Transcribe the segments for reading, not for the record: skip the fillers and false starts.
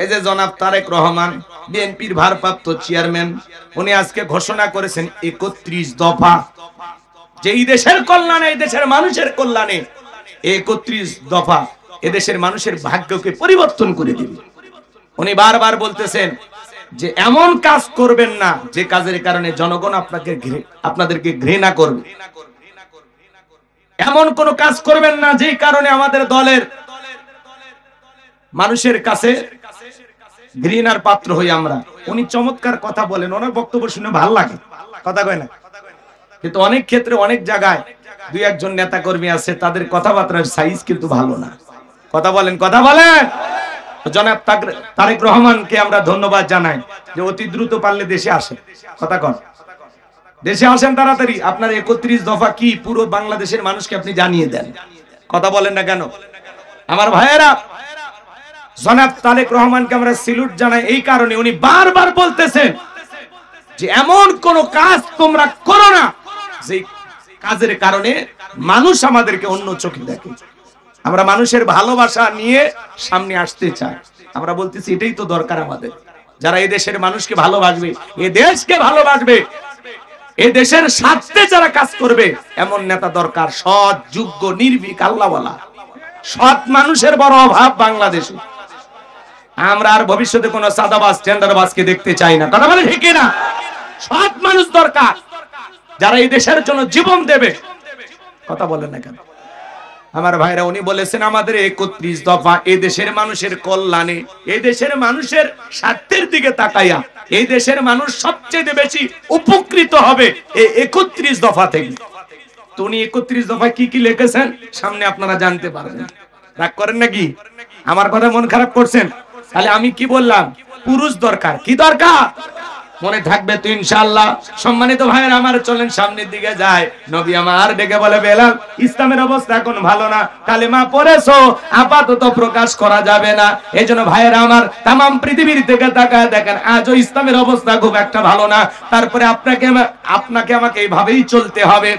এই যে জনাব তারেক রহমান বিএনপির ভারপ্রাপ্ত চেয়ারম্যান, উনি আজকে ঘোষণা করেছেন 31 দফা, যে এই দেশের কল্যাণে, এই দেশের মানুষের কল্যাণে 31 দফা এদেশের মানুষের ভাগ্যকে পরিবর্তন করে দিবে। উনি বারবার বলতেছেন যে এমন কাজ করবেন না যে কাজের কারণে জনগণ আপনাদেরকে ঘৃণা করবে, এমন কোন কাজ করবেন না যে কারণে আমাদের দলের মানুষের কাছে ঘৃণার পাত্র হই আমরা। উনি চমৎকার কথা বলেন, ওনার বক্তব্য শুনে ভালো লাগে, কথা কয় না? কিন্তু অনেক ক্ষেত্রে অনেক জায়গায় দুই একজন নেতা কর্মী আছে তাদের কথাবার্তার সাইজ কিন্তু ভালো না। কথা বলেন, কথা বলেন। জনাব তারেক রহমানকে আমরা ধন্যবাদ জানাই যে অতি দ্রুত পারলে দেশে আসেন। কথা কন, দেশে আসেন তাড়াতাড়ি। আপনার 31 দফা কি পুরো বাংলাদেশের মানুষকে আপনি জানিয়ে দেন। কথা বলেন না কেন? আমার ভাইয়েরা, জনাব তারেক রহমানকে আমরা স্যালুট জানাই এই কারণে, উনি বারবার বলতেছেন যে এমন কোন কাজ তোমরা করো না যে কাজের কারণে মানুষ আমাদেরকে অন্য চোখে দেখে। আমরা মানুষের ভালোবাসা নিয়ে সামনে আসতে চাই। আমরা বলতেছি এটাই তো দরকার আমাদের, যারা এই দেশের মানুষকে ভালোবাসবে, এই দেশকে ভালোবাসবে, এই দেশের স্বার্থে যারা কাজ করবে, এমন নেতা দরকার। সৎ, যোগ্য, নির্ভীক, আল্লাহওয়ালা সৎ মানুষের বড় অভাব বাংলাদেশে। আমরা আর ভবিষ্যতে কোন সাদাবাজ, টেন্ডারবাজকে দেখতে চাই না। কথা বলে ঠিক না? সৎ মানুষ দরকার যারা এই দেশের জন্য জীবন দেবে। কথা বলেন না কেন? আমার ভাইরা, উনি বলেছেন আমাদের 31 দফা এই দেশের মানুষের কল্যাণে, এই দেশের মানুষের স্বার্থের দিকে তাকাইয়া এই দেশের মানুষ সবচেয়ে বেশি উপকৃত হবে এই 31 দফা থেকে। তো উনি 31 দফায় কি কি লিখেছেন সামনে আপনারা জানতে পারবেন। রাগ করেন নাকি? আমার কথা মন খারাপ করছেন? তাহলে আমি কি বললাম? পুরুষ দরকার। কি দরকার মনে থাকবে তো ইনশাআল্লাহ। সম্মানিত ভাইয়েরা আমার, চলেন সামনের দিকে যায়। নবী আমার ডেকে বলে, বেলাল, ইসলামের অবস্থা এখন ভালো না, কালেমা পড়েছো, আপাতত প্রকাশ করা যাবে না। এইজন্য ভাইয়েরা আমার, তামাম পৃথিবীর থেকে তাকায় দেখেন আজও ইসলামের অবস্থা খুব একটা ভালো না। তারপরে আপনাকে আমাকে এইভাবেই চলতে হবে।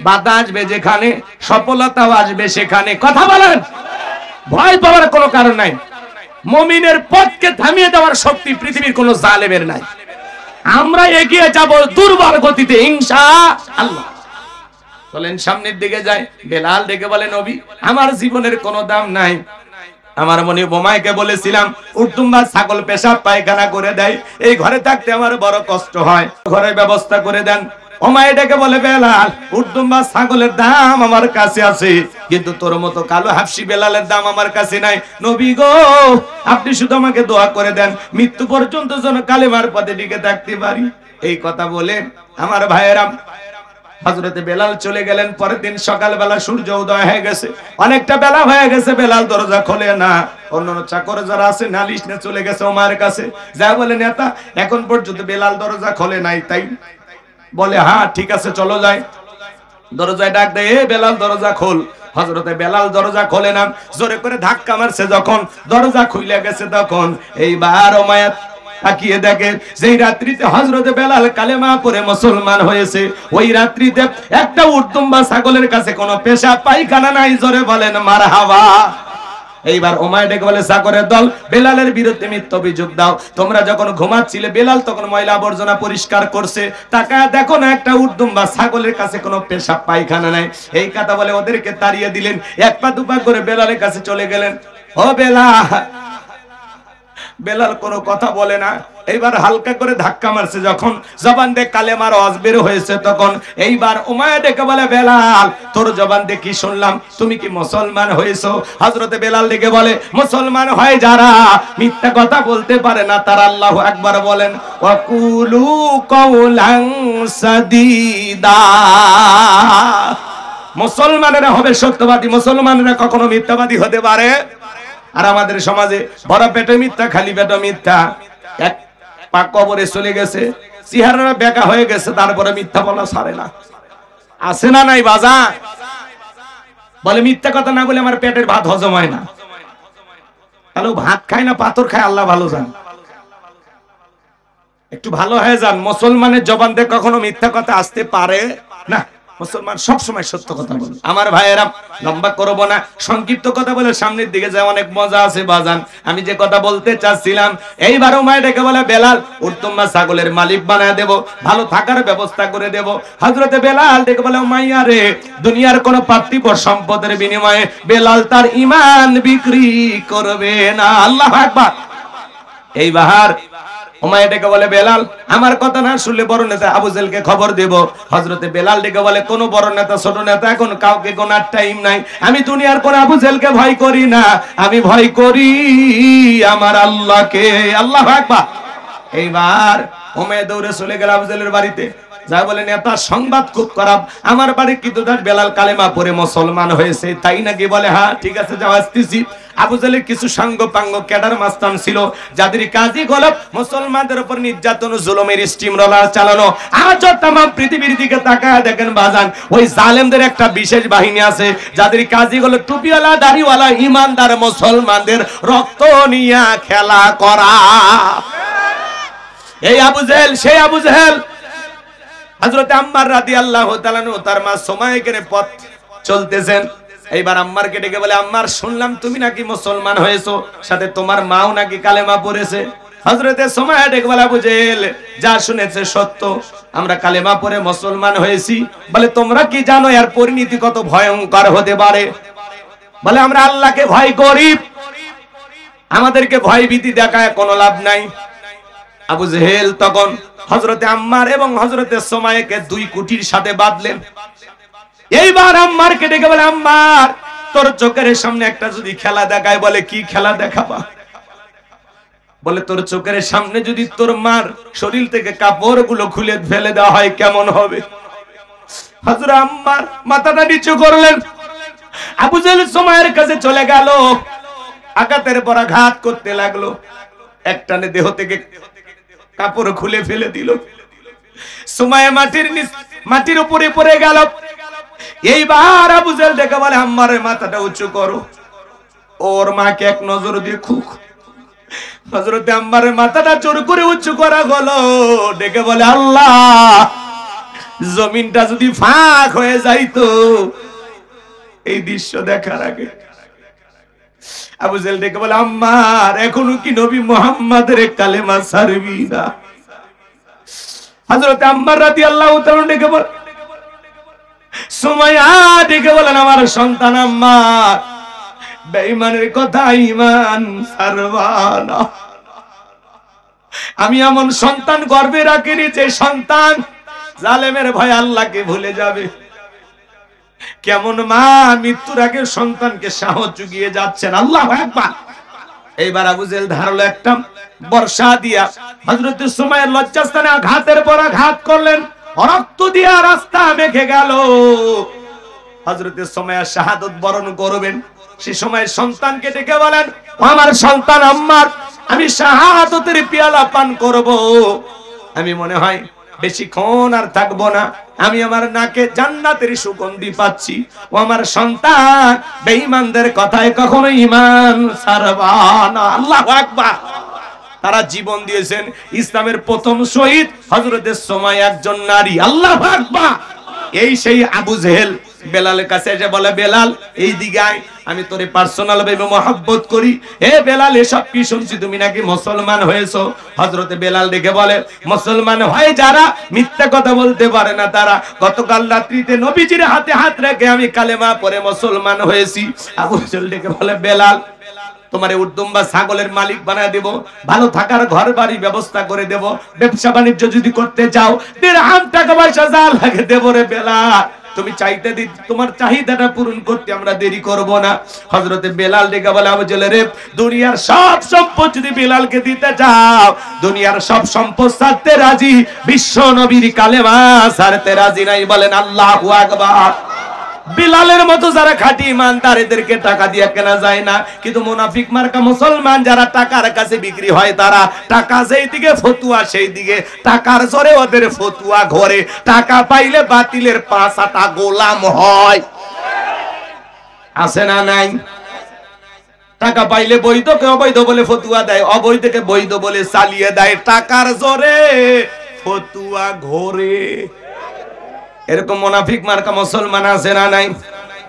বাধা আসবে যেখানে, সফলতাও আসবে সেখানে। কথা বলেন, ভয় পাওয়ার কোনো কারণ নাই। মুমিনের পথকে থামিয়ে দেওয়ার শক্তি পৃথিবীর কোন জালেমের নাই। আমরা এগিয়ে যাব দুর্বার গতিতে ইনশাআল্লাহ। চলেন সামনের দিকে যাই। বেলাল ডেকে বলে, নবী আমার জীবনের কোনো দাম নাই। আমার মনে বোমাইকে বলেছিলাম উর্দুম্বা ছাগল পেশাব পায়খানা করে দেয়, এই ঘরে থাকতে আমার বড় কষ্ট হয়, ঘরের ব্যবস্থা করে দেন। ওমায় ডেকে বলে, বেলাল উর্দুম্বা ছাগলের দাম আমার কাছে আছে, কিন্তু তোর মতো কালো হাফসি বেলালের দাম আমার কাছে নাই। নবী গো, আপনি শুধু আমাকে দোয়া করে দেন, মৃত্যু পর্যন্ত যেন কালেমার পথে টিকে থাকতে পারি। এই কথা বলে আমার ভাইয়েরা হযরতে বেলাল চলে গেলেন। পরের দিন সকালবেলা সূর্য উদয় হয়ে গেছে, অনেকটা বেলা হয়ে গেছে। বেলাল দরজা খোলে না। অন্যান্য চাকর যারা আছে নালিশ নিয়ে চলে গেছে ওমার কাছে। যা বলে, নেতা এখন পর্যন্ত বেলাল দরজা খোলে নাই, তাই বলে হ্যাঁ ঠিক আছে চলো যাই। দরজায় ডাক দেয়, এ বেলাল দরজা খোল। হযরতে বেলাল দরজা খোলে না, জোরে করে ধাক্কা মারছে। যখন দরজা খুলে গেছে তখন এইবার ওমায়াত তাকিয়ে দেখে যেই রাত্রিতে হযরতে বেলাল কালেমা পড়ে মুসলমান হয়েছে, ওই রাত্রিতে একটা উর্দুম্বা ছাগলের কাছে কোনো পেশাব পায়খানা নাই। জোরে বলেন মারহাবা। এইবার ওমায় ডেকে বলে, চাকরের দল, বেলালের বিরুদ্ধে মিথ্যা অভিযোগ দাও। তোমরা যখন ঘুমাচ্ছিলে বেলাল তখন ময়লা আবর্জনা পরিষ্কার করছে, তাকায় দেখো না একটা উর্দুম্বা ছাগলের কাছে কোনো পেশাব পায়খানা নাই। এই কথা বলে ওদেরকে তাড়িয়ে দিলেন। এক পা দুপা করে বেলালের কাছে চলে গেলেন। ও বেলাল। বেলাল কোনো কথা বলে না। এইবার হালকা করে ধাক্কা মারছে, যখন জবান দিয়ে কালেমার আওয়াজ বের হয়েছে তখন এইবার উমাইয়া ডেকে বলে, বেলাল তোর জবান দিয়ে কি শুনলাম, তুমি কি মুসলমান হয়েছো? হযরতে বেলাল ডেকে বলে, মুসলমান হয় যারা মিথ্যা কথা বলতে পারে না তারা আল্লাহু আকবার বলেন। ওয়াকুলু কাওলান সাদীদা। মুসলমানেরা হবে সত্যবাদী, মুসলমানেরা কখনো মিথ্যাবাদী হতে পারে। আর আমাদের সমাজে বড় পেটে মিথ্যা, খালি পেটে মিথ্যা। এক পা কবরে চলে গেছে, চেহারা বেঁকা হয়ে গেছে, তারপরে মিথ্যা বলা ছাড়ে না। আছে না নাই বাজার? বলে মিথ্যা কথা না বলে আমার পেটের ভাত হজম হয় না। তাহলে ভাত খায় না পাথর খায়, আল্লাহ ভালো জান। একটু ভালো হয়ে যান। মুসলমানের জবান দিয়ে কখনো মিথ্যা কথা আসতে পারে না। মুসলমান সব সময় সত্য কথা বলে। আমার ভাইয়েরা, লম্বা করব না, সংক্ষিপ্ত কথা বলে সামনের দিকে যায়, অনেক মজা আছে বাজান। আমি যে কথা বলতে চাচ্ছিলাম, এইবার উমাইয়া ডেকে বলে বেলাল উর্তুম্মা ছাগলের মালিক বানায় দেব, ভালো থাকার ব্যবস্থা করে দেব। হযরতে বেলাল ডেকে বলে উমাইয়া রে, দুনিয়ার কোন পার্থিব সম্পদের বিনিময়ে বেলাল তার ঈমান বিক্রি করবে না। আল্লাহু আকবার। এইবার উমাইয়া ডেকে বলে বেলাল আমার কথা না শুনলে বড় নেতা আবু জেহেলকে খবর দেব। হযরতে বেলাল ডেকে বলে কোন বড় নেতা ছোট নেতা এখন কাউকে গোনার টাইম নাই, আমি দুনিয়ার কোন আবু জেহেলকে ভয় করি না, আমি ভয় করি আমার আল্লাহকে। আল্লাহু আকবার। এইবার উমাইয়া দৌড়ে চলে গেল আবু জেহেলের বাড়িতে, যা বলে নেতা সংবাদ খুব খারাপ, আমার বাড়ির কিদুদার বেলাল কালেমা পড়ে মুসলমান হয়েছে। তাই নাকি? বলে হ্যাঁ ঠিক আছে যাও আসতেছি। আবু জেহেলের কিছু সাঙ্গ পাঙ্গ ক্যাডার মাস্তান ছিল, যাদের কাজই গলব মুসলমানদের উপর নির্যাতন জুলুমের স্টিম রোলার চালানো। আজও তাম পৃথিবীর দিকে তাকায় দেখেন বাজান, ওই জালেমদের একটা বিশেষ বাহিনী আছে, যাদের কাজই হলো টুপিওয়ালা দাড়িওয়ালা ইমানদার মুসলমানদের রক্ত নিয়ে খেলা করা। এই আবু জেহেল সেই আবু জেহেল। হযরত আম্মার রাদিয়াল্লাহু তাআলা আনহু তার মা সুমাইয়াকে পথ চলতেছেন। এইবার আম্মারকে ডেকে বলে আম্মার শুনলাম তুমি নাকি মুসলমান হয়েছো, সাথে তোমার মাও নাকি কালেমা পড়েছে। হযরতে সুমাইয়া ডেকে বলে আবু জেহেল যা শুনেছে সত্য, আমরা কালেমা পড়ে মুসলমান হয়েছি। বলে তোমরা কি জানো এর পরিণতি কত ভয়ঙ্কর হতে পারে? বলে আমরা আল্লাহকে ভয় করি, আমাদেরকে ভয় ভীতি দেখায় কোনো লাভ নাই। আবু জেহেল তখন হযরতে আম্মার এবং হযরতে সুমাইয়াকে দুই কুঠির সাথে বাঁধলেন। এইবার আম্মারকে ডেকে বলে আম্মার তোর চোখের সামনে একটা যদি খেলা দেখায়। বলে কি খেলা দেখাবা? বলে তোর চোখের সামনে যদি তোর মার শরীর থেকে কাপড়গুলো খুলে ফেলে দেওয়া হয় কেমন হবে? হযরত আম্মার মাথাটা নিচু করলেন। আবু জেহেল সুমাইয়ার কাছে চলে গেল, আঘাতের পর আঘাত করতে লাগলো, একটানে দেহ থেকে কাপড় খুলে ফেলে দিল। সুমাইয়া মাটির উপরে পড়ে গেল। এইবার আবু জেহেল ডেকে বলে আম্মারের মাথাটা উঁচু করো, ওর মাকে এক নজর দেখুক। হযরতে আম্মারের মাথাটা জোর করে উঁচু করা হলো। ডেকে বলে আল্লাহ জমিনটা যদি ফাঁক হয়ে যাইতো এই দৃশ্য দেখার আগে। আবু জেহেল ডেকে বলে আম্মার এখনো কি নবী মুহাম্মাদের কালেমা ছাড়বি না? হযরত আম্মার রাদিয়াল্লাহু তাআলা ডেকে বলে সুমাইয়া ডেকে বলেন আমার সন্তান আম্মার বেঈমানের কথা ঈমান ছাড়বা না। আমি এমন সন্তান গর্ভে রাখিনি যে সন্তান জালেমের ভয়ে আল্লাহকে ভুলে যাবে। কেমন মা মৃত্যুর আগে সন্তানকে সাহস জুগিয়ে যাচ্ছেন। আল্লাহু আকবার। এইবার আবু জেহেল ধারালো একটা বর্ষা দিয়া হযরত সুমাইয়ার লজ্জাস্থানে আঘাতের পর আঘাত করলেন, রক্ত দিয়া রাস্তা মেখে গেল। হযরত সুমাইয়া শাহাদাত বরণ করবেন, সে সময় সন্তানকে ডেকে বলেন আমার সন্তান আম্মার আমি শাহাদাতের পেয়ালা পান করব। আমি মনে হয় বেশিক্ষণ আর থাকবো না, আমি আমার নাকে জান্নাতের সুগন্ধি পাচ্ছি। ও আমার সন্তান বেঈমানদের কথায় কখনো ঈমান ছাড়বা না। আল্লাহু আকবার। তারা জীবন দিয়েছেন। ইসলামের প্রথম শহীদ হযরতে সুমাইয়া একজন নারী। আল্লাহু আকবার। এই সেই আবু জেহেল বেলালের কাছে এসে বলে বেলাল এই দিকে আয়, আমি তোরে পার্সোনাল ভাবে মহব্বত করি। হে বেলাল এসব কি শুনছি তুমি নাকি মুসলমান হয়েছো? হযরতে বেলাল দেখে বলে মুসলমান হয় যারা মিথ্যা কথা বলতে পারে না তারা। গতকাল রাত্রিতে নবীজির হাতে হাত রেখে আমি কালেমা পড়ে মুসলমান হয়েছি। আবু জেহেল দেখে বলে বেলাল তোমারে উর্দুম্বা ছাগলের মালিক বানায় দেব, ভালো থাকার ঘর বাড়ি ব্যবস্থা করে দেব, ব্যবসা বাণিজ্য যদি করতে চাও দিরহাম টাকা পয়সা যা লাগে দেব রে বেলাল। তুমি চাইতে দি তোমার চাহিদাটা পূরণ করতে আমরা দেরি করব না। হযরতে বেলাল ডেকে বলে আবু জেহেল রে দুনিয়ার সব সম্পদ যদি বেলালকে দিতে চাও, দুনিয়ার সব সম্পদ ছাড়তে রাজি, বিশ্ব নবীর কালেমা ছাড়তে রাজি নাই। বলেন আল্লাহু আকবার। বিলালের মতো যারা খাঁটি ইমানদার এদেরকে টাকা দিয়ে কেনা যায় না, কিন্তু মুনাফিক মার্কা মুসলমান যারা টাকার কাছে বিক্রি হয় তারা টাকা যেই দিকে ফতুয়া সেই দিকে, টাকার জোরে ওদের ফতুয়া ঘরে, টাকা পাইলে বাতিলের পাঁচাটা গোলাম হয়। আছে না নাই? টাকা পাইলে বৈধকে অবৈধ বলে ফতুয়া দেয়, অবৈধকে বৈধ বলে চালিয়ে দেয়, টাকার জোরে ফতুয়া ঘরে। এরকম মুনাফিক মার্কা মুসলমান আছে না নাই?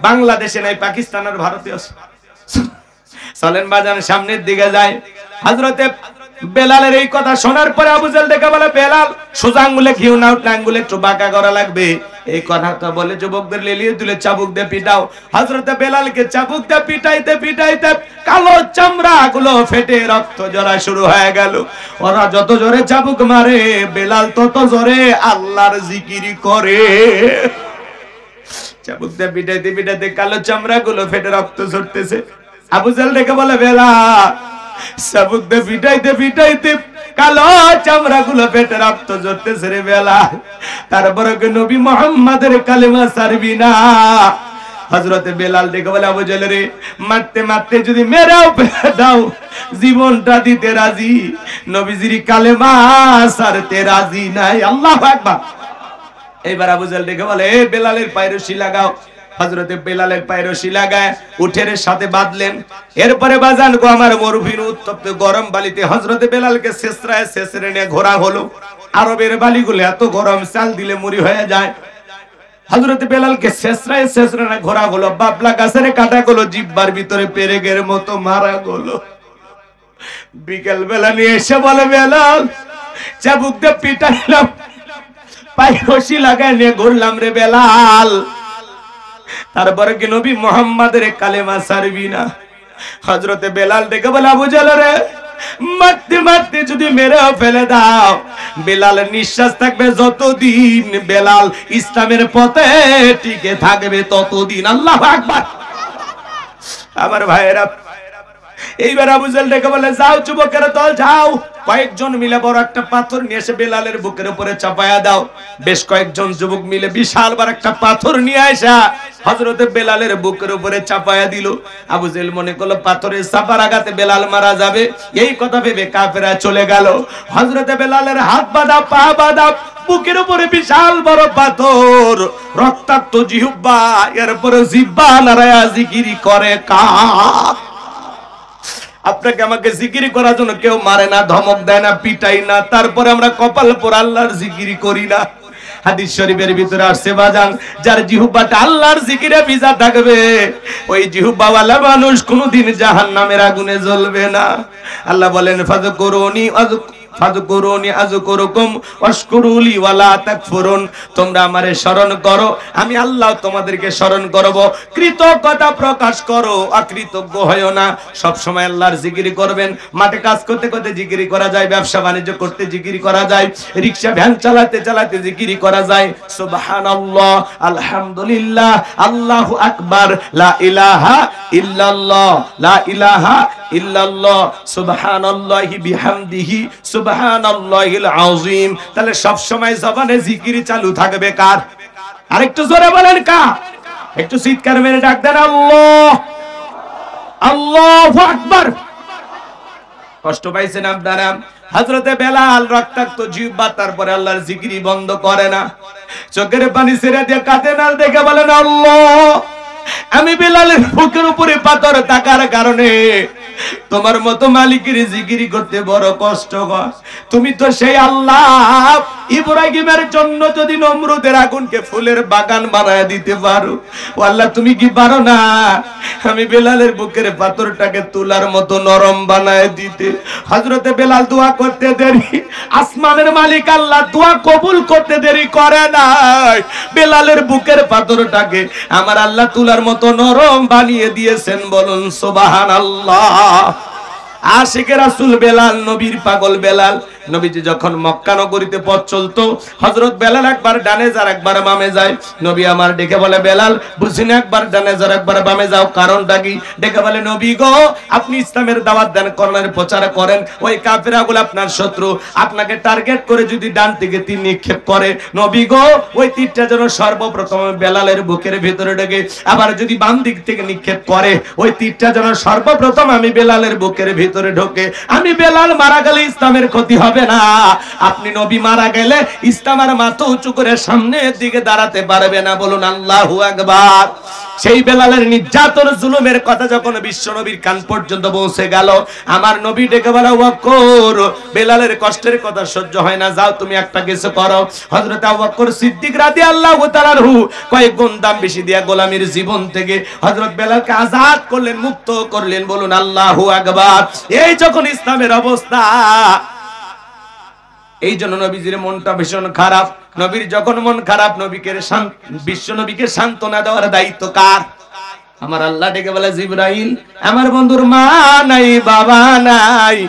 বাংলাদেশে নাই, পাকিস্তান আর ভারতে আছে। চলেন বাজান সামনের দিকে যায়। হযরতে বেলালের এই কথা শোনার পরে আবু জাহেল ডেকে বলে, বেলাল সোজা আঙ্গুলে ঘিউ না উঠলে আঙ্গুলে একটু বাঁকা করা লাগবে। এই কথাটা বলে যুবকদের লেলিয়ে তুলে চাবুক দিয়ে পিটাও। হযরতে বেলালকে চাবুক দিয়ে পিটাইতে পিটাইতে কালো চামড়া গুলো ফেটে রক্ত ঝরা শুরু হয়ে গেল। ওরা যত জোরে চাবুক মারে বেলাল তত জোরে আল্লাহর জিকির করে। চাবুক দিয়ে পিটাইতে পিটাইতে কালো চামড়া গুলো ফেটে রক্ত ঝরতেছে। আবু জাহেল ডেকে বলে, বেলাল চাবুক দিয়ে পিটাইতে পিটাইতে কালো চামড়া গুলো ফেটে রক্ত ঝরতেছে রে বেলাল, তারপরে কি নবী মুহাম্মাদের কালেমা ছাড়বি না? হযরতে বেলাল ডেকে বলে, আবু জাহেল রে, মারতে মারতে যদি মেরেও ফেলে দাও জীবনটা দিতে রাজি, নবীজির কালেমা ছাড়তে রাজি নাই। আল্লাহু আকবার। এইবার আবু জাহেল ডেকে বলে, এ বেলালের পায়ে রশি লাগাও। হযরতে বেলালের পায়ে রশি লাগায় উঠের সাথে বাঁধলেন। এরপরে বাজান গো আমার মরুভূমির উত্তপ্ত গরম বালিতে হযরতে বেলালকে ছেঁচড়ায় ছেঁচড়ে নিয়ে ঘোরা হলো। আরবের বালিগুলো এত গরম, চাল দিলে মুড়ি হয়ে যায়। হযরতে বেলালকে ছেঁচড়ায় ছেঁচড়ে নিয়ে ঘোরা হলো। বাবলা গাছের কাটা গুলো জিহ্বার ভিতরে পেরেকের মতো মারা গেল। বিকেল বেলা নিয়ে এসে বলে, বেলাল চাবুক দিয়ে পিটাইলাম, পায়ে রশি লাগায় নিয়ে ঘুরলাম রে বেলাল, তারপরে কি নবী মুহাম্মাদের কালেমা ছাড়বি না? হযরতে বেলাল ডেকে বলে, আবু জাহেল রে, মারতে মারতে যদি মেরেও ফেলে দাও, বেলালের নিঃশ্বাস থাকবে যতদিন, বেলাল ইসলামের পথে টিকে থাকবে ততদিন। আল্লাহু আকবার। আমার ভাইয়েরা, এইবার আবু জাহেল ডেকে বলে, যাও যুবকেরা দল যাও, কয়েকজন মিলে বড় একটা পাথর নিয়ে এসে বেলালের বুকের উপরে চাপায়া দাও। বেশ কয়েকজন যুবক মিলে বিশাল বড় একটা পাথর নিয়ে আসা হযরতে বেলালের বুকের উপরে চাপায়া দিল। আবু জাহেল মনে করলো পাথরের চাপার আঘাতে বেলাল মারা যাবে, এই কথা ভেবে কাফেররা চলে গেল। হযরতে বেলালের হাত বাঁধা, পা বাঁধা, বুকের উপরে বিশাল বড় পাথর, রক্তাক্ত জিহ্বা, এরপরে জিহ্বা নাড়ায়া জিকির করে কার। আপনাকে আমাকে জিকির করার জন্য কেউ মারে না, ধমক দেয় না, পিটাই না, তারপরে আমরা কপাল পর আল্লাহর জিকির করি না। হাদিস শরীফের ভিতরে আসছে বাজান, যার জিহ্বাটা আল্লাহর জিকিরে ভিজা থাকবে, ওই জিহ্বাওয়ালা মানুষ কোনোদিন জাহান্নামের আগুনে জ্বলবে না। আল্লাহ বলেন, ফাযকুরুনি ফাযকুরুনি আযকুরুকুম ওয়াশকুরুলি ওয়ালা তাকফুরুন, তোমরা আমারে স্মরণ করো, আমি আল্লাহ তোমাদেরকে স্মরণ করব। কৃতজ্ঞতা প্রকাশ করো, অকৃতজ্ঞ হয়ো না। সব সময় আল্লাহর জিকির করবেন। মাঠে কাজ করতে করতে জিকির করা যায়, ব্যবসা বাণিজ্য করতে জিকির করা যায়, রিকশা ভ্যান চালাতে চালাতে জিকির করা যায়। সুবহানাল্লাহ, আলহামদুলিল্লাহ, আল্লাহু আকবার, লা ইলাহা ইল্লাল্লাহ, লা ইলাহা ইল্লাল্লাহ, সুবহানাল্লাহি বিহামদিহি, সুবহানাল্লাহিল আযীম। তাহলে সব সময় জবানে জিকির চালু থাকবে কার? আরেকটু জোরে বলেন কার? একটু চিৎকার মেরে ডাক দেন, আল্লাহ, আল্লাহু আকবার। কষ্ট পাইছেন আপনারা? হযরতে বেলাল রক্তাক্ত জিহ্বা, তারপরে আল্লাহর জিকির বন্ধ করে না, চোখের পানি ছেড়ে দিয়ে কাঁদে না, দেখে বলেন, আল্লাহ, আমি বেলালের বুকের উপরে পাথর থাকার কারণে তোমার মতো মালিকের জিকির করতে বড় কষ্ট হয়। তুমি তো সেই আল্লাহ, ইব্রাহিমের জন্য যদি নমরুদের আগুনকে ফুলের বাগান বানায় দিতে পারো, ও আল্লাহ তুমি কি পারো না আমি বেলালের বুকের পাথরটাকে তুলার মতো নরম বানায় দিতে? হযরতে বেলাল দোয়া করতে দেরি, আসমানের মালিক আল্লাহ দোয়া কবুল করতে দেরি করে নাই। বেলালের বুকের পাথরটাকে আমার আল্লাহ তুলার মতো নরম বানিয়ে দিয়েছেন। বলুন সুবহানাল্লাহ। আশিকে রাসূল বেলাল, নবীর পাগল বেলাল। নবীজি যখন মক্কা নগরীতে পথ চলতো, হযরত বেলাল একবার ডানে যায় একবার বামে যায়। নবী আমার ডেকে বলে, বেলাল বুঝিনা, একবার ডানে যাও একবার বামে যাও, কারণটা কি? ডেকে বলে, নবী গো, আপনি ইসলামের দাওয়াত দেন, কোরআনের প্রচার করেন, ওই কাফেরগুলো আপনার শত্রু, আপনাকে টার্গেট করে যদি ডান থেকে তীর নিক্ষেপ করে, নবী গো, ওই তীরটা যেন সর্বপ্রথম বেলালের বুকের ভিতরে ঢোকে, আবার যদি বাম দিক থেকে নিক্ষেপ করে, ওই তীরটা যেন সর্বপ্রথম আমি বেলালের বুকের ভিতরে ঢোকে। আমি বেলাল মারা গেলে ইসলামের ক্ষতি হবে না, আপনি নবী মারা গেলে ইসলামের মাথা উঁচু করে সামনের দিকে দাঁড়াতে পারবে না। বলুন আল্লাহু আকবার। সেই বেলালের নির্যাতন জুলুমের কথা যখন বিশ্ব নবীর কান পর্যন্ত পৌঁছে গেল, আমার নবী ডেকে বলে, আবু বকর, বেলালের কষ্টের কথা সহ্য হয় না, যাও তুমি একটা কিছু করো। হযরত আবু বকর সিদ্দিক রাদিয়াল্লাহু তাআলা আনহু কয়েক গুণ দাম বেশি দিয়া গোলামীর জীবন থেকে হযরত বেলালকে আজাদ করলেন, মুক্ত করলেন। বলুন আল্লাহু আকবার। এই যখন ইসলামের অবস্থা, এই জন্য নবীজির মনটা ভীষণ খারাপ। নবীর যখন মন খারাপ, নবীকে বিশ্ব নবীকে সান্ত্বনা দেওয়ার দায়িত্ব কার? আমার আল্লাহ ডেকে বলে, জিবরাইল, আমার বন্ধুর মা নাই, বাবা নাই,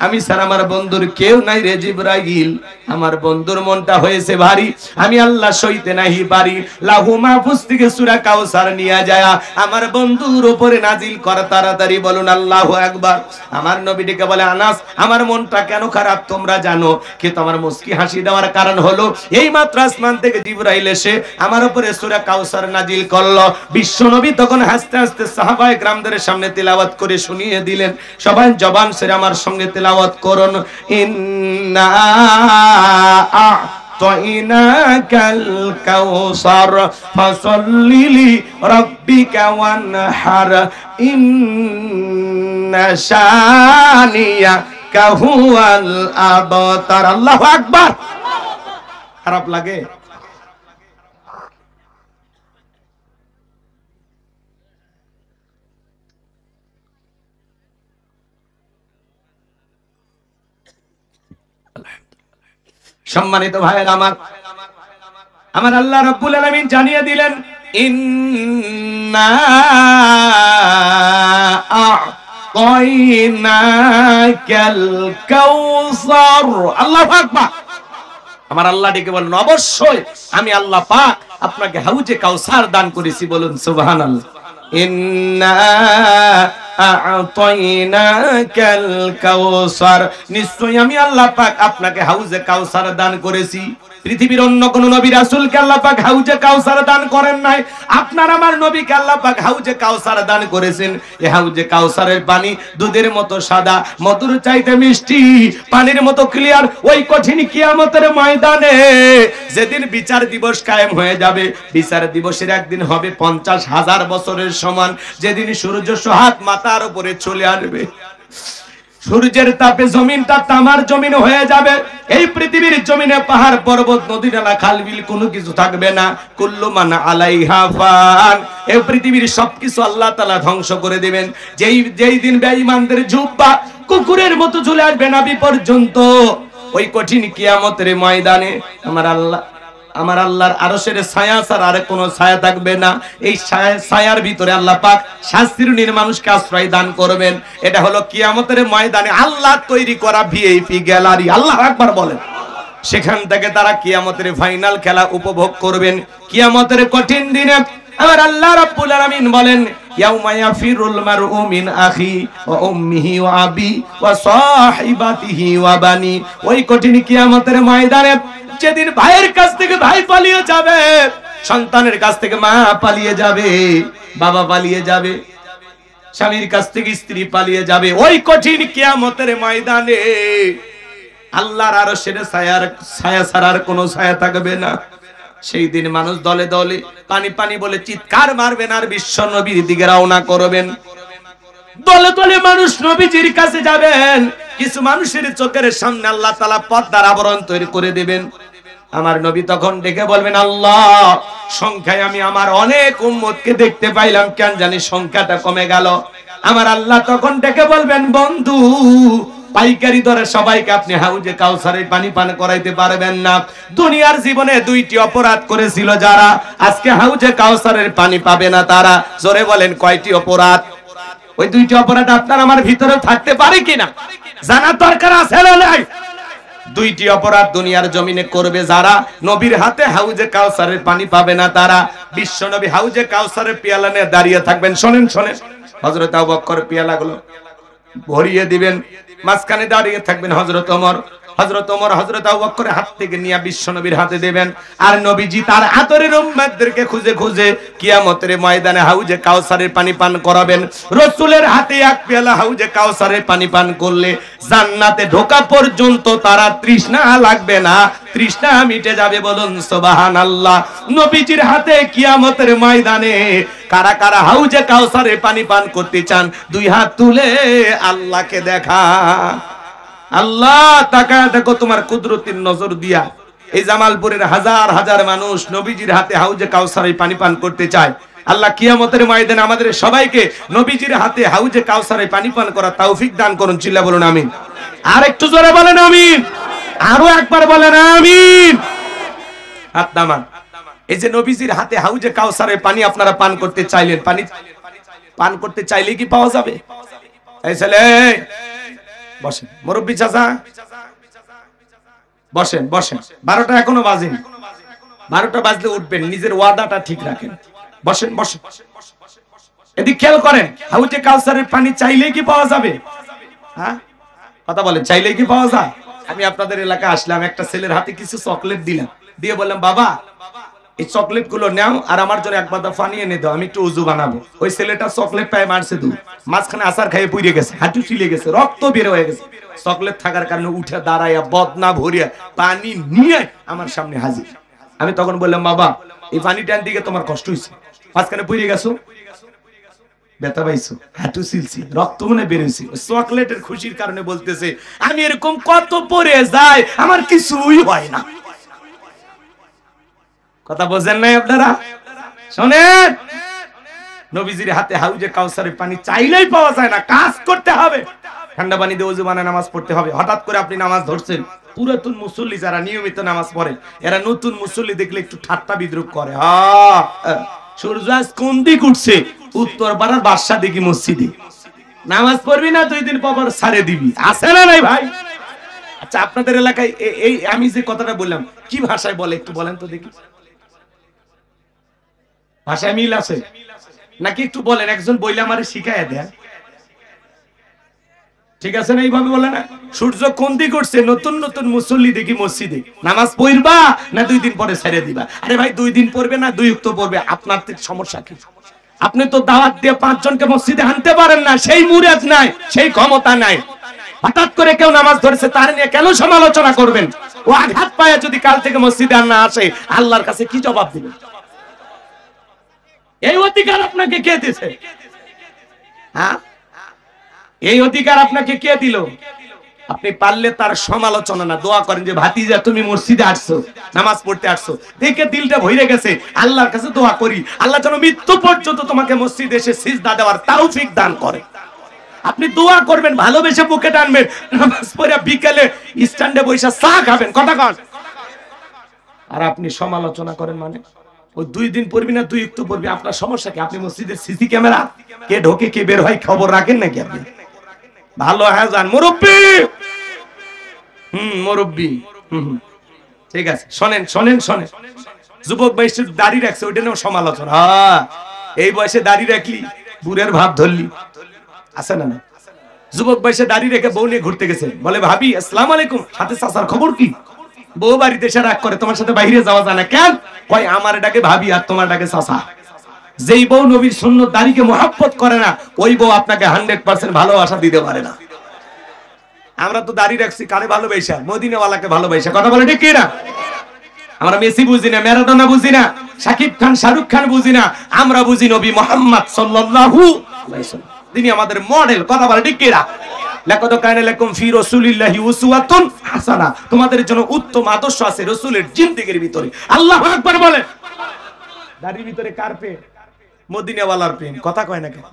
আমি স্যার আমার বন্ধুর কেউ নাই রে জিবরাইল। আমার বন্ধুর মনটা হয়েছে ভারী, আমি আল্লাহ সইতে নাহি পারি। লাহু মাহফুজ থেকে সূরা কাউসার নিয়ে যায় আমার বন্ধুর উপরে নাজিল কর তাড়াতাড়ি। বলুন আল্লাহু আকবার। আমার নবী ডেকে বলে, আনাস, আমার মনটা কেন খারাপ তোমরা জানো? কিন্তু আমার মুস্কি হাসি দেওয়ার কারণ হলো, এই মাত্র আসমান থেকে জিবরাইল এসে আমার উপরে সূরা কাউসার নাজিল করলো। বিশ্ব নবী তখন হাসতে হাসতে সাহাবায়ে কেরামদের সামনে তেলাওয়াত করে শুনিয়ে দিলেন। সবাই জবান ছেড়ে আমার সঙ্গে তেলাওয়াত করুন। ইন্না আ'তাইনাকাল কাউসার ফাসাল্লি লিরাব্বিকা ওয়ানহার ইন্না শানিয়াকা হুয়াল আবতার। আল্লাহু আকবার। খারাপ লাগে? সম্মানিত ভাইয়ের আমার, আমার আল্লাহ রাব্বুল আলামিন জানিয়ে দিলেন, ইন্না আ'তাইনাকাল কাউসার। আল্লাহু আকবার। আমার আল্লাহ ডেকে বলেন, অবশ্যই আমি আল্লাহ পাক আপনাকে হাউজে কাউসার দান করেছি। বলুন সুবহানাল্লাহ। ইন্না আ'তাইনাকাল কাউসার, নিশ্চয়ই আমি আল্লাহ পাক আপনাকে হাউজে কাউসার দান করেছি। পৃথিবীর অন্য কোন নবী রাসূলকে আল্লাহ পাক হাউজে কাউসার দান করেন নাই। আপনার আমার নবীকে আল্লাহ পাক হাউজে কাউসার দান করেছেন। এই হাউজে কাউসারের পানি দুধের মতো সাদা, মধুর চাইতে মিষ্টি, পানির মতো ক্লিয়ার। ওই কঠিন কিয়ামতের ময়দানে যেদিন বিচার দিবস কায়েম হয়ে যাবে, বিচার দিবসের একদিন হবে 50,000 বছরের সমান। যেদিন সূর্য সোহাগ মাথার উপরে চলে আসবে, সূর্যের তাপে জমিনটা তামার জমিন হয়ে যাবে। এই পৃথিবীর জমিনে পাহাড় পর্বত নদী নালা খাল বিল কোনো কিছু থাকবে না। কুল্লু মান আলাইহা ফান। এই পৃথিবীর সবকিছু আল্লাহ তাআলা ধ্বংস করে দিবেন। যেই দিন বেঈমানদের জুব্বা কুকুরের মতো চলে আসবে নাভি পর্যন্ত। ওই কঠিন কিয়ামতের ময়দানে আমার আল্লাহর আরশের ছায়া ছাড়া আর কোনো ছায়া থাকবে না। এই ছায়ার ভিতরে আল্লাহ পাক শাস্তির মানুষকে আশ্রয় দান করবেন। এটা হলো কিয়ামতের ময়দানে আল্লাহ তৈরি করা ভিআইপি গ্যালারি। আল্লাহু আকবার বলেন। সেখান থেকে তারা কিয়ামতের ফাইনাল খেলা উপভোগ করবেন। কিয়ামতের কঠিন দিনে আমার আল্লাহ রাব্বুল আলামিন বলেন, ইয়াউমা ইয়াফিরুল মারউ মিন আখি ওয়া উম্মিহি ওয়া আবি ওয়া সাহিবাতিহি ওয়া বানি। ওই কঠিন কিয়ামতের ময়দানে যেদিন ভাইয়ের কাছ থেকে ভাই পালিয়ে যাবে, সন্তানের কাছ থেকে মা পালিয়ে যাবে, বাবা পালিয়ে যাবে, স্বামীর কাছ থেকে স্ত্রী পালিয়ে যাবে। ওই কঠিন কিয়ামতের ময়দানে আল্লাহর আরশের ছায়া ছাড়ার কোনো ছায়া থাকবে না। সেই দিন মানুষ দলে দলে পানি পানি বলে চিৎকার মারবেন আর বিশ্ব নবীর দিকে রওনা করবেন। দলে দলে মানুষ নবীজির কাছে যাবেন। কিছু মানুষের চোখের সামনে আল্লাহ তাআলা পর্দার আবরণ তৈরি করে দিবেন। আমার নবী তখন ডেকে বলবেন, আল্লাহ, সংখ্যায় আমি আমার অনেক উম্মতকে দেখতে পাইলাম, কেন জানি সংখ্যাটা কমে গেল। আমার আল্লাহ তখন ডেকে বলবেন, বন্ধু, পাইকারি দরে সবাইকে আপনি হাউজে কাউসারের পানি পান করাইতে পারবেন না। দুনিয়ার জীবনে দুইটি অপরাধ করেছিল যারা, আজকে হাউজে কাউসারের পানি পাবে না তারা। জোরে বলেন, কয়টি অপরাধ? ওই দুইটি অপরাধ আপনার আমার ভিতরে থাকতে পারে কিনা জানা দরকার আছে না নাই? দুইটি অপরাধ দুনিয়ার জমিনে করবে যারা, নবীর হাতে হাউজে কাউসারের পানি পাবে না তারা। বিশ্ব নবী হাউজে কাউসারের পেয়ালা নিয়ে দাঁড়িয়ে থাকবেন। শোনেন শোনেন, হযরত আবু বকর পেয়ালাগুলো ভরিয়ে দিবেন, মাঝখানে দাঁড়িয়ে থাকবেন হযরত ওমর, হযরত ওমর হযরত আবু বকরের হাত থেকে নিয়ে বিশ্বনবীর হাতে দেবেন আর নবীজি তার আতরের উম্মতদেরকে খুঁজে খুঁজে কিয়ামতের ময়দানে হাউজে কাউসারের পানি পান করাবেন। রাসূলের হাতে এক পেয়ালা হাউজে কাউসারের পানি পান করলে জান্নাতে ঢোকা পর্যন্ত তারা তৃষ্ণা লাগবে না, তৃষ্ণা মিটে যাবে। বলুন সুবহানাল্লাহ। নবীজির হাতে কিয়ামতের ময়দানে কারা কারা হাউজে কাউসারের পানি পান করতে চান? দুই হাত তুলে আল্লাহকে দেখা। আল্লাহ তাকায় দেখো তোমার কুদরতির নজর দিয়া। এই জামালপুরের হাজার হাজার মানুষ নবীজির হাতে হাউজে কাউসারের পানি পান করতে চায়। আল্লাহ কিয়ামতের ময়দানে আমাদের সবাইকে নবীজির হাতে হাউজে কাউসারের পানি পান করার তৌফিক দান করুন। চিল্লা বলুন আমিন। আর একটু জোরে বলেন আমিন। আরো একবার বলেন আমিন। হাত নামান। এই যে নবীজির হাতে হাউজে কাউসারের পানি আপনারা পান করতে চাইলেন, পানি পান করতে চাইলে কি পাওয়া যাবে? এই ছেলে বসেন, মুরব্বি চাচা বসেন বসেন। 12টা এখনো বাজেনি, 12টা বাজলে উঠবেন, নিজের ওয়াদাটা ঠিক রাখেন। বসেন বসেন। এদিক খেয়াল করেন, হাউজে কাউসারের পানি চাইলেই কি পাওয়া যাবে? হ্যাঁ কথা বলেন, চাইলেই কি পাওয়া যায়? আমি আপনাদের এলাকায় আসলাম, একটা ছেলের হাতে কিছু চকলেট দিলাম, দিয়ে বললাম বাবা এই চকলেট গুলো নাও আর আমার জন্য এক বাদা পানি এনে দাও, আমি একটু ওযু বানাবো। ওই ছেলেটা চকলেট পায় মারছে দূর, মাঝখানে আসার খাইয়ে পুড়ে গেছে, হাঁটু ছিলে গেছে, রক্ত বের হয়ে গেছে। চকলেট থাকার কারণে উঠে দাঁড়াইয়া বদনা ভরিয়া পানি নিয়ে আমার সামনে হাজির। আমি তখন বললাম বাবা এই পানিটার দিকে তোমার কষ্ট হয়েছে, মাঝখানে পুড়ে গেছো, ব্যথা পাইছো, হাঁটু ছিলছি, রক্ত মনে বেরোইছে। চকলেটের খুশির কারণে বলতেছে আমি এরকম কত পরে যাই আমার কিছুই হয় না। কথা বোঝেন নাই আপনারা? শোনেন, নবীজির হাতে হাউজে কাউসারের পানি চাইলেই পাওয়া যায় না, কাজ করতে হবে। ঠান্ডা পানি দিয়ে ওযু বানায় নামাজ পড়তে হবে। হঠাৎ করে আপনি নামাজ ধরছেন, পুরাতন মুসল্লি যারা নিয়মিত নামাজ পড়ে এরা নতুন মুসল্লি দেখলে একটু ঠাট্টা বিদ্রুপ করে। সূর্য আজ কোন দিক উঠছে? উত্তর পাড়ার বাদশা দেখি মসজিদে। নামাজ পড়বি না 2 দিন পর ছাড়ে দিবি, আছে না নাই ভাই? আচ্ছা আপনাদের এলাকায় এই আমি যে কথাটা বললাম কি ভাষায় বলে একটু বলেন তো দেখি। ভাষায় মিল আছে নাকি একটু বলেন, একজন বইলে আমারে শিখাইয়া দেন। ঠিক আছে না? এইভাবে বলে না, সূর্য কোন দিক উঠছে নতুন নতুন মুসল্লি দেখি মসজিদে, নামাজ পড়বা না 2 দিন পরে ছেড়ে দিবা? আরে ভাই 2 দিন পড়বে না 2 ওয়াক্ত পড়বে, আপনার সমস্যা কি? আপনি তো দাওয়াত দিয়ে 5 জনকে মসজিদে আনতে পারেন না, সেই মুরাদ নাই, সেই ক্ষমতা নাই। হঠাৎ করে কেউ নামাজ ধরেছে তার নিয়ে কেন সমালোচনা করবেন? ও আঘাত পায় যদি কাল থেকে মসজিদে আর না আসে, আল্লাহর কাছে কি জবাব দিবেন? এই অধিকার আপনাকে কে দিয়েছে? হ্যাঁ এই অধিকার আপনাকে কে দিল? আপনি পারলে তার সমালোচনা না, দোয়া করেন যে ভাতিজা তুমি মসজিদে আসছো, নামাজ পড়তে আসছো, দেখে দিলটা ভরে গেছে, আল্লাহর কাছে দোয়া করি আল্লাহ যেন মৃত্যু পর্যন্ত তোমাকে মসজিদে এসে সিজদা দেওয়ার তৌফিক দান করে। আপনি দোয়া করবেন, ভালোবেসে বুকে টানবেন, নামাজ পড়ে বিকেলে স্ট্যান্ডে বসে চা খাবেন, কথা কন। আর আপনি সমালোচনা করেন মানে? ওই 2 দিন পড়বি না 2 ওয়াক্ত পড়বি, আপনার সমস্যা কি? আপনি মসজিদের সিসি ক্যামেরা কে ঢোকে কে বের হয় খবর রাখেন নাকি আপনি? ভালো হ্যাঁ জান মুরব্বি, মুরব্বি, ঠিক আছে। শোনেন শোনেন শোনেন, যুবক বয়সে দাড়ি রাখছে ওইটা নিয়েও সমালোচনা। হ্যাঁ এই বয়সে দাড়ি রাখলি বুড়ের ভাব ধরলি, আছে না না? যুবক বয়সে দাড়ি রেখে বউ নিয়ে ঘুরতে গেছে, বলে ভাবি আসসালামু আলাইকুম, সাথে চাচার খবর কি? বউ বাড়িতে এসে রাগ করে তোমার সাথে বাইরে যাওয়া যায় না কেন? কয় আমার ডাকে ভাবি আর তোমার ডাকে চাচা। যেই বউ নবীর সুন্নত দাড়িকে মহব্বত করে না ওই বউ আপনাকে 100% ভালোবাসা দিতে পারে না। আমরা তো দাড়ি রাখছি কারে ভালোবাসা? মদিনাওয়ালাকে ভালোবাসা, কথা বলে ঠিক কি না? আমরা মেসি বুঝি না, ম্যারাডোনা বুঝি না, শাকিব খান শাহরুখ খান বুঝি না, আমরা বুঝি নবী মুহাম্মদ সাল্লাল্লাহু আলাইহি ওয়াসাল্লাম, তিনি আমাদের মডেল, কথা বলে ঠিক কি না? লাকাদ কানা লাকুম ফি রাসূলিল্লাহি উসওয়াতুন হাসানাহ, তোমাদের জন্য উত্তম আদর্শ আছে রাসূলের জিন্দেগির ভিতরে। আল্লাহু আকবার বলে। দাড়ির ভিতরে কার প্রেম? মদিনাওয়ালার প্রেম, কথা কয় না কেন?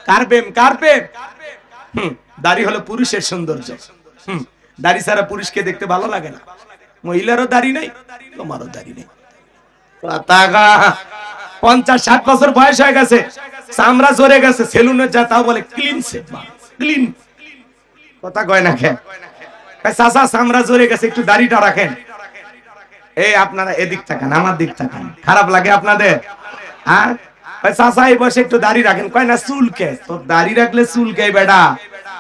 কার প্রেম? কার প্রেম? দাড়ি হলো পুরুষের সৌন্দর্য। দাড়ি ছাড়া পুরুষকে দেখতে ভালো লাগে না। মহিলারও দাড়ি নাই, তোমারও দাড়ি নেই। 50-60 বছর বয়স হয়ে গেছে, চামড়া ঝরে গেছে, সেলুনে যা তাও বলে ক্লিন শেভ, ক্লিন, কথা কয় না কেন? চাচা চামড়া ঝরে গেছে একটু দাড়িটা রাখেন। এই আপনারা এদিক তাকান, আমার দিক তাকান, খারাপ লাগে আপনাদের? হ্যাঁ চাচা এই বসে একটু দাড়ি রাখেন, কয় না চুলকে, তো দাড়ি রাখলে চুলকে বেটা,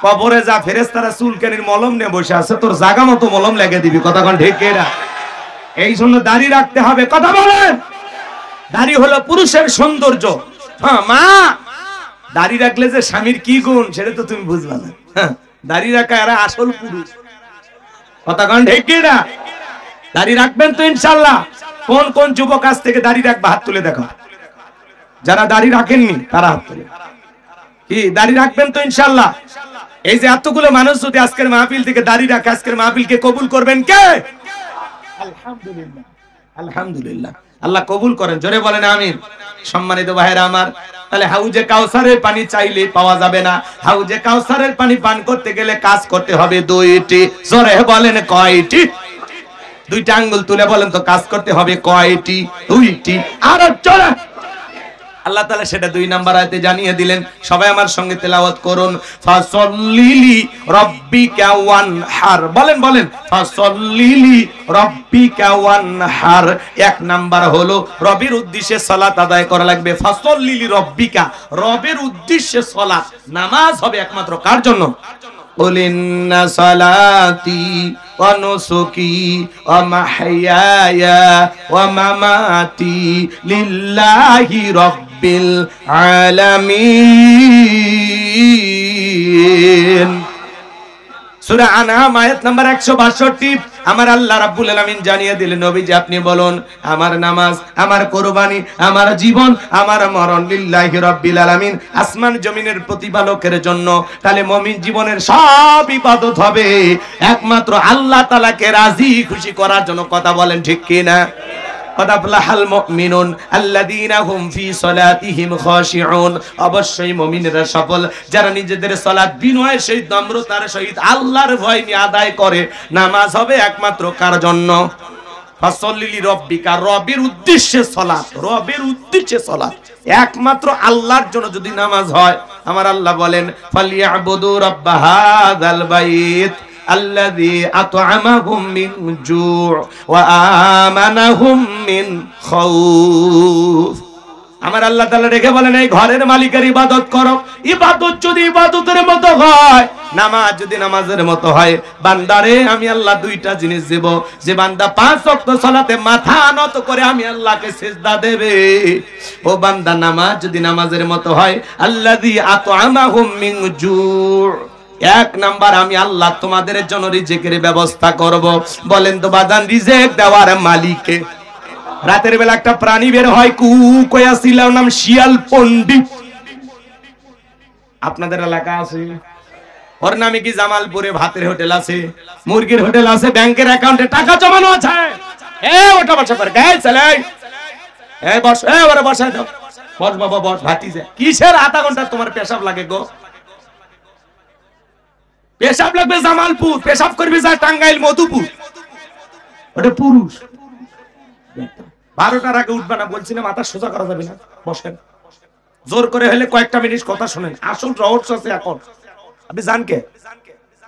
কবরে যা ফেরেশতারা চুলকানির মলম নিয়ে বসে আছে, তোর জায়গা মতো মলম লেগে দিবি। কথা কোন ঠিক কিনা? এই জন্য দাড়ি রাখতে হবে। কথা বলেন। দাড়ি হলো পুরুষের সৌন্দর্য। হ্যাঁ মা, দাড়ি রাখলে যে স্বামীর কি গুণ সেটা তো তুমি বুঝবা না। হ্যাঁ, দাড়ি রাখা এরা আসল পুরুষ। কথা কোন ঠিক কিনা? দাড়ি রাখবেন তো ইনশাআল্লাহ। কোন কোন যুবক আজ থেকে দাড়ি রাখবে হাত তুলে দেখো। যারা দাড়ি রাখেননি তারা হাত তুলে। কি দাড়ি রাখবেন তো ইনশাআল্লাহ? এই যে এতগুলো মানুষ যদি আজকের মাহফিল থেকে দাড়ি রাখে, আজকের মাহফিলকে কবুল করবেন কে? আলহামদুলিল্লাহ, আলহামদুলিল্লাহ। আল্লাহ কবুল করেন, জোরে বলেন আমিন। সম্মানিত ভাইরা আমার, তাহলে হাউজে কাউসারের পানি চাইলে পাওয়া যাবে না। হাউজে কাউসারের পানি পান করতে গেলে কাজ করতে হবে দুইটি। জোরে বলেন কয়টি? দুইটা আঙ্গুল তুলে বলেন তো, কাজ করতে হবে কয়টি? দুইটি। আর জোরে আল্লাহ তাআলা সেটা 2 নাম্বার আয়াতে জানিয়ে দিলেন। সবাই আমার সঙ্গে তেলাওয়াত করুন। ফাসাল্লিলি রাব্বিকা ওয়ানহার। বলেন বলেন, ফাসাল্লিলি রাব্বিকা ওয়ানহার। 1 নাম্বার হলো রবের উদ্দেশ্যে সালাত আদায় করা লাগবে। ফাসাল্লিলি রাব্বিকা, রবের উদ্দেশ্যে সালাত, নামাজ হবে একমাত্র কার জন্য? قل إن صلاتي ونسكي ومحياي ومماتي لله رب العالمين। সূরা আনআম আয়াত নাম্বার 162। আমার আল্লাহ রাব্বুল আলামিন জানিয়ে দিলেন, নবীজি আপনি বলুন, আমার নামাজ, আমার কুরবানি, আমার জীবন, আমার মরণ লিল্লাহি রাব্বিল আলামিন, আসমান জমিনের প্রতিপালকের জন্য। তাহলে মুমিন জীবনের সব ইবাদত হবে একমাত্র আল্লাহ তাআলাকে রাজি খুশি করার জন্য। কথা বলেন ঠিক কি না? কথা আফলাহাল মুমিনুন আল্লাযীনা হুম ফি সালাতিহিম খাশিউন। অবশ্যই মুমিনেরা সফল যারা নিজেদের সালাত বিনয়ের সহিত, নম্রতার সহিত, আল্লাহর ভয় নিয়ে আদায় করে। নামাজ হবে একমাত্র কার জন্য? ফাসাল্লি রাব্বিকা, রবের উদ্দেশ্যে সালাত, রবের উদ্দেশ্যে সালাত একমাত্র আল্লাহর জন্য যদি নামাজ হয়, আমার আল্লাহ বলেন ফালিয়াবুদু রাব্ব হাযাল বাইত الذي أطعمهم من جوع وآمنهم من خوف। আমার আল্লাহ তাআলা রেখে বলেন, এই ঘরের মালিকের ইবাদত করো। ইবাদত যদি ইবাদতের মতো হয়, নামাজ যদি নামাজের মতো হয়, বান্দারে আমি আল্লাহ 2টা জিনিস দেব। যে বান্দা 5 ওয়াক্ত সালাতে মাথা নত করে আমি আল্লাহকে সিজদা দেবে, ও বান্দা নামাজ যদি নামাজের মতো হয়, আল্লাযী আত'আমাহুম মিন জু'। 1 নাম্বার আমি আল্লাহ তোমাদের জন্য রিজিকের ব্যবস্থা করব। বলেন তো বাজান, রিজিক দেওয়ার মালিকে? রাতের বেলা একটা প্রাণী বের হয়, কু কয়া ছিল, নাম শিয়াল পণ্ডিত। আপনাদের এলাকা আছে? ওর নামে কি জামালপুরে ভাতের হোটেল আছে, মুরগির হোটেল আছে, ব্যাংকের অ্যাকাউন্টে টাকা জমানো আছে। ওটা বসা করে গায়ে চলে, বস, ওরে বসায় দাও, বস বাবা বস। ভাতিজা কিসের আধা ঘন্টা তোমার পেশাব লাগে গো? পেশাব লাগবে জামালপুর, পেশাব করবি যায় টাঙ্গাইল, মধুপুর। ওটা পুরুষ। 12টার আগে উঠবে না বলছি না, মাথা সোজা করা যাবে না। বসেন, জোর করে হলে কয়েকটা মিনিট কথা শুনেন। আসল রহস্য আছে এখন। আপনি জান কে?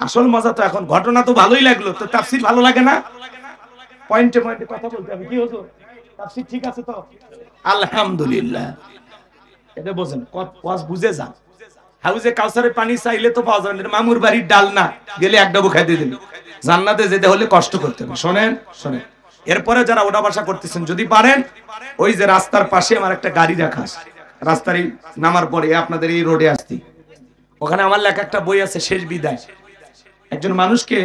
আসল মজা তো এখন। ঘটনা তো ভালোই লাগলো, তো তাফসীর ভালো লাগে না? পয়েন্টে পয়েন্টে কথা বলতে হবে। কি হলো, তাফসীর ঠিক আছে তো? আলহামদুলিল্লাহ। এটা বোঝেন, ওয়াজ বুঝে যান। হাউজে কাউসারের পানি চাইলে তো পাওয়া যাবে না, মামুর বাড়ির ডাল না, গেলে এক ডাবু খাইতে দিন। জান্নাতে যেতে হলে কষ্ট করতে হবে। শোনেন শোনেন, এরপরে যারা ওঠা বসা করতেছেন যদি পারেন, ওই যে রাস্তার পাশে আমার একটা গাড়ি রাখা আছে, রাস্তার নামার পরে আপনাদের এই রোডে আসছি, ওখানে আমার লেখা একটা বই আছে, শেষ বিদায়। একজন মানুষকে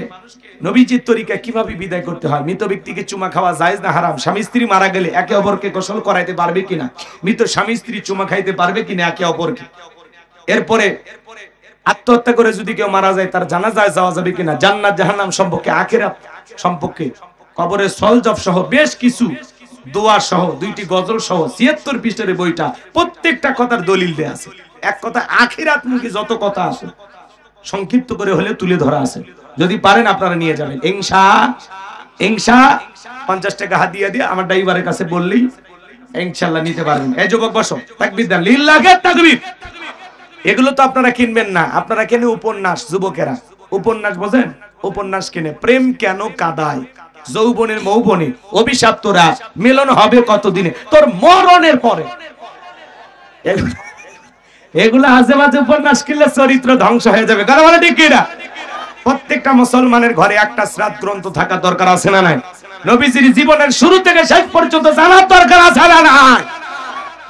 নবীজির তরিকায় কিভাবে বিদায় করতে হয়। মৃত ব্যক্তিকে চুমা খাওয়া জায়েজ না হারাম? স্বামী স্ত্রী মারা গেলে একে অপরকে গোসল করাইতে পারবে কিনা? মৃত স্বামী স্ত্রী চুমা খাইতে পারবে কিনা একে অপরকে? এরপরে আত্মহত্যা করে যদি কেউ মারা যায়, তার জানাজায় যাওয়া যাবে কিনা? জান্নাত জাহান্নাম সম্পর্কে, আখিরাত সম্পর্কে, কবরের সলজব সহ বেশ কিছু দোয়া সহ 2টি গজল সহ 76 পৃষ্ঠার বইটা, প্রত্যেকটা কথার দলিল দেয়া আছে। এক কথা আখিরাত মুখী যত কথা আছে সংক্ষিপ্ত করে হলে তুলে ধরা আছে। যদি পারেন আপনারা নিয়ে যাবেন ইনশাআল্লাহ। 50 টাকা হাদিয়া দিয়ে আমার ড্রাইভারের কাছে বললেই ইনশাআল্লাহ নিতে পারবেন। এই যুবক বসো, তাকবীর দেন, লিল্লাহি তাকবীর। এগুলো তো আপনারা কিনবেন না, আপনারা কেন উপন্যাস। যুবকেরা উপন্যাস বোঝেন? উপন্যাস কিনে প্রেম কেন কাঁদায়, যৌবনের মৌবনে অভিশাপ্ত রাত, মিলন হবে কতদিনে, তোর মরণের পরে। এগুলো আজে বাজে উপন্যাস কিনলে চরিত্র ধ্বংস হয়ে যাবে। কারণ মানে ঠিক কিনা? প্রত্যেকটা মুসলমানের ঘরে একটা সিরাত গ্রন্থ থাকা দরকার আছে না নাই? নবীজির জীবনের শুরু থেকে শেষ পর্যন্ত জানার দরকার আছে না নাই?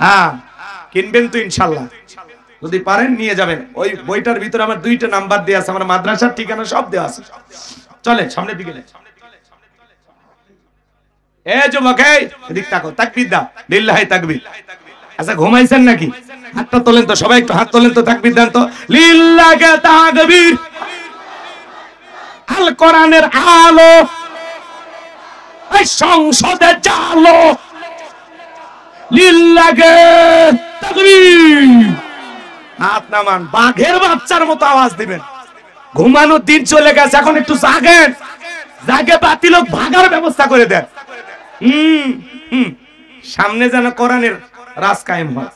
হ্যাঁ, কিনবেন তো ইনশাআল্লাহ, যদি পারেন নিয়ে যাবেন। ওই বইটার ভিতরে আমার 2টা নাম্বার দেয়া আছে, আমার মাদ্রাসার ঠিকানা সব দেয়া আছে। চলে সামনের দিকে। এ যুবক, এই এদিক তাকো, তাকবীর দাও, লিল্লাহি তাকবীর। আচ্ছা ঘুমাইছেন নাকি? হাতটা তোলেন তো, সবাই একটু হাত তোলেন তো, তাকবীর দেন তো। লিল্লাহি তাকবীর। আল কোরআনের আলো এই সংসদে জালো, লিল্লাহি তাকবীর। হাত নামান, বাঘের বাচ্চার মতো আওয়াজ দিবেন। ঘুমানোর দিন চলে গেছে, এখন একটু জাগেন। জাগে বাতিল ভাগার ব্যবস্থা করে দেন। সামনে যেন কোরআনের রাজ কায়েম হয়।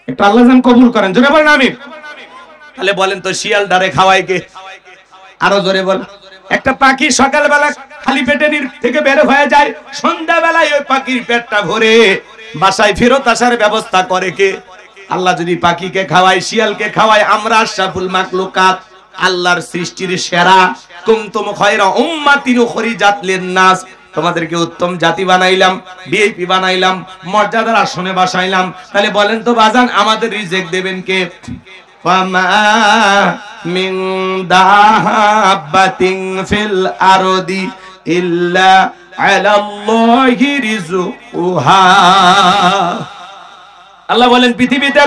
একটু আল্লাহ যেন কবুল করেন, জোরে বলেন আমিন। তাহলে বলেন তো, শিয়াল দাঁড়ে খাওয়ায় কে? আরো জোরে বল। একটা পাখি সকালবেলা খালি পেটে থেকে বের হয়ে যায়, সন্ধ্যাবেলায় ওই পাখির পেটটা ভরে বাসায় ফেরত আসার ব্যবস্থা করে কে? আল্লাহ যদি পাখিকে খাওয়ায়, শিয়ালকে খাওয়ায়, আমরা আশরাফুল মাখলুকাত, আল্লাহর সৃষ্টির সেরা, কুনতুম খায়রা উম্মাতিন উখরিজাত লিন-নাস, তোমাদেরকে উত্তম জাতি বানাইলাম, ভিআইপি বানাইলাম, মর্যাদার আসনে বসাইলাম। তাহলে বলেন তো বাজান, আমাদের রিজিক দেবেন কে? ফামা মিন দাহাবাতিন ফিল আরদি ইল্লা আলাল্লাহি রিজকুহা। আল্লাহ বলেন, পৃথিবীতে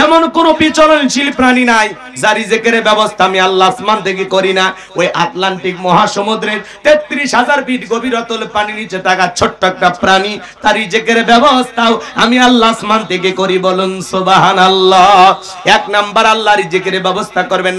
এমন কোন বিচরণশীল প্রাণী নাই যার রিজিকের ব্যবস্থা আমি আল্লাহ আসমান থেকে করি না। ওই আটলান্টিক মহাসমুদ্রের 33,000 ফিট গভীরতল পানি নিচে থাকা ছোট্ট একটা প্রাণী, তার রিজিকের ব্যবস্থাও আমি আল্লাহ আসমান থেকে করি। বলুন সুবহানাল্লাহ। 1 নাম্বার আল্লাহ রিজিকের ব্যবস্থা করবেন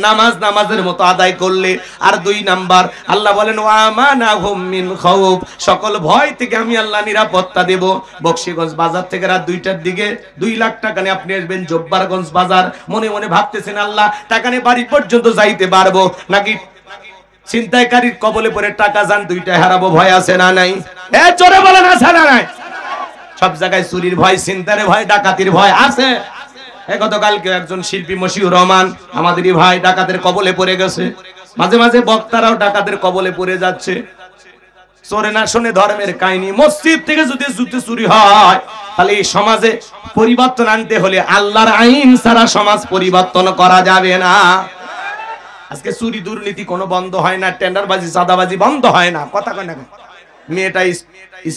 নামাজের মতো আদায় করলে। আর 2 নাম্বার আল্লাহ বলেন, ওয়া আমানাহুম মিন খাউফ, সকল ভয় থেকে আমি আল্লাহ নিরাপত্তা দেব। বক্সিগঞ্জ বাজার থেকে রাত 2টার দিকে 2 লাখ টাকা নিয়ে আপনি আসবেন জব্বারগঞ্জ বাজার। মনে মনে ভাবতেছেন, আল্লাহ টাকা নিয়ে বাড়ি পর্যন্ত যাইতে পারবো নাকি ছিনতাইকারীর কবলে পড়ে টাকা যান 2টা হারাবো? ভয় আছে না নাই? এ জোরে বলেন, আছে না নাই? সব জায়গায় চুরির ভয়, ছিনতাইয়ের ভয়, ডাকাতির ভয় আছে। গতকালকে একজন শিল্পী মশিউর রহমান আমাদেরই ভাই ডাকাতের কবলে পড়ে গেছে। মাঝে মাঝে বক্তারাও ডাকাতের কবলে পড়ে যাচ্ছে। চোরে না শোনে ধর্মের কাহিনী। মসজিদ থেকে যদি জুতো চুরি হয়, তাহলে এই সমাজে পরিবর্তন আনতে হলে আল্লাহর আইন ছাড়া সমাজ পরিবর্তন করা যাবে না। আজকে চুরি দুর্নীতি কোনো বন্ধ হয় না, টেন্ডারবাজি চাঁদাবাজি বন্ধ হয় না। কথা কয় না? মেয়েটা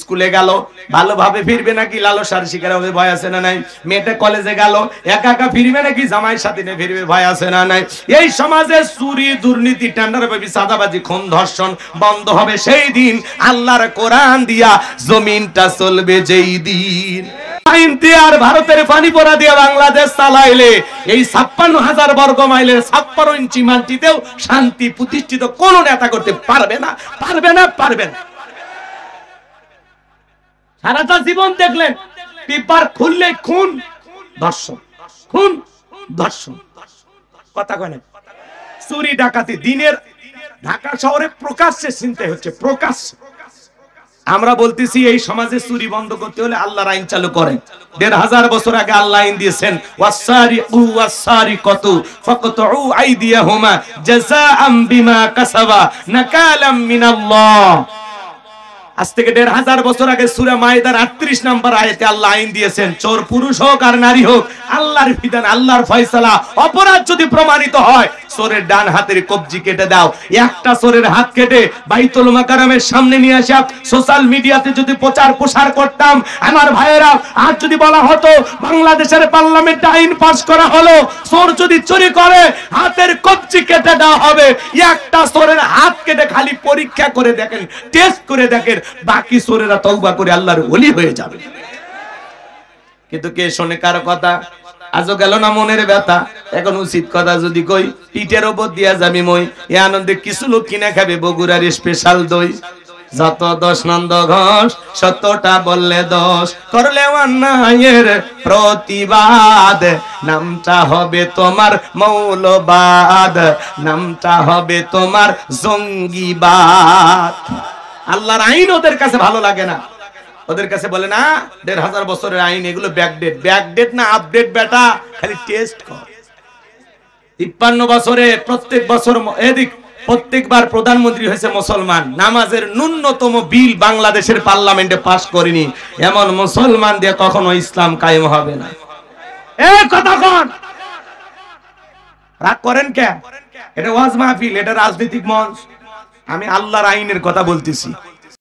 স্কুলে গেল, ভালোভাবে ফিরবে নাকি লালসার শিকার হবে? ভয় আছে না নাই? মেয়েটা কলেজে গেল, একা একা ফিরবে নাকি জামাইয়ের সাথে নিয়ে ফিরবে? ভয় আছে না নাই? এই সমাজে চুরি দুর্নীতি টেন্ডারবাজি চাঁদাবাজি খুন ধর্ষণ বন্ধ হবে সেই দিন আল্লাহর কোরআন দিয়া জমিনটা চলবে যেই দিন। আর ভারতের পানি পড়া দিয়ে বাংলাদেশ চালাইলে এই 56,000 বর্গ মাইলের 56 ইঞ্চি মাটিতেও শান্তি প্রতিষ্ঠিত কোন নেতা করতে পারবে না, পারবে না, পারবে না। সারাটা জীবন দেখলেন পেপার খুললে খুন ধর্ষণ, খুন ধর্ষণ। কথা কয় না? চুরি ডাকাতি দিনের ঢাকা শহরে প্রকাশ্যে ছিনতাই হচ্ছে, প্রকাশ্যে। আমরা বলতেছি এই সমাজে চুরি বন্ধ করতে হলে আল্লাহর আইন চালু করেন। 1500 বছর আগে আল্লাহ আইন দিয়েছেন, ওয়াসারিকু ওয়াসারিকাতু ফাকতউ আইদিয়াহুমা জাযাআম বিমা কাসাবা নাকালাম মিনাল্লাহ। আজ থেকে 1500 বছর আগে সূরা মাইদার 38 নম্বর আয়াতে আল্লাহ আইন দিয়েছেন, চোর পুরুষ হোক আর নারী হোক, আল্লাহর বিধান, আল্লাহর ফয়সালা। অপরাধ যদি প্রমাণিত হয়, চোরের ডান হাতের কবজি কেটে দাও। একটা চোরের হাত কেটে বাইতুল মাকারামের সামনে নিয়ে আসে সোশ্যাল মিডিয়াতে যদি প্রচার প্রসার করতাম, আমার ভাইয়েরা, আর যদি বলা হতো বাংলাদেশের পার্লামেন্টে আইন পাস করা হলো, চোর যদি চুরি করে হাতের কবজি কেটে দেওয়া হবে। একটা চোরের হাত কেটে খালি পরীক্ষা করে দেখেন, টেস্ট করে দেখেন, বাকি চোরেরা তওবা করে আল্লাহর ওলি হয়ে যাবে। কিন্তু কে শোনে কারো কথা? আজও গেল না মনের ব্যথা। এখন উচিত কথা যদি কই, পিঠের ওপর দিয়া যাবি মই। এ আনন্দে কিছু লোক কিনা খাবে বগুড়ার স্পেশাল দই। যত দোষ নন্দ ঘোষ, সত্যটা বললে দোষ, করলে অন্যায়ের প্রতিবাদ, নামটা হবে তোমার মৌলবাদ, নামটা হবে তোমার জঙ্গিবাদ। আল্লাহর আইন ওদের কাছে ভালো লাগে না। ওদের কাছে বলে না ১৫০০ বছরের আইন, এগুলো ব্যাকডেট। ব্যাকডেট না আপডেট বেটা, খালি টেস্ট কর। ৫৩ বছরে প্রত্যেক বছর এদিক প্রত্যেকবার প্রধানমন্ত্রী হয়েছে মুসলমান, নামাজের ন্যূনতম বিল বাংলাদেশের পার্লামেন্টে পাস করেনি, এমন মুসলমান দিয়ে কখনো ইসলাম কায়েম হবে না। এই কথা কোন রাগ করেন কে? এটা ওয়াজ মাহফিল, এটা রাজনৈতিক মঞ্চ। আমি আল্লাহর আইনের কথা বলতেছি।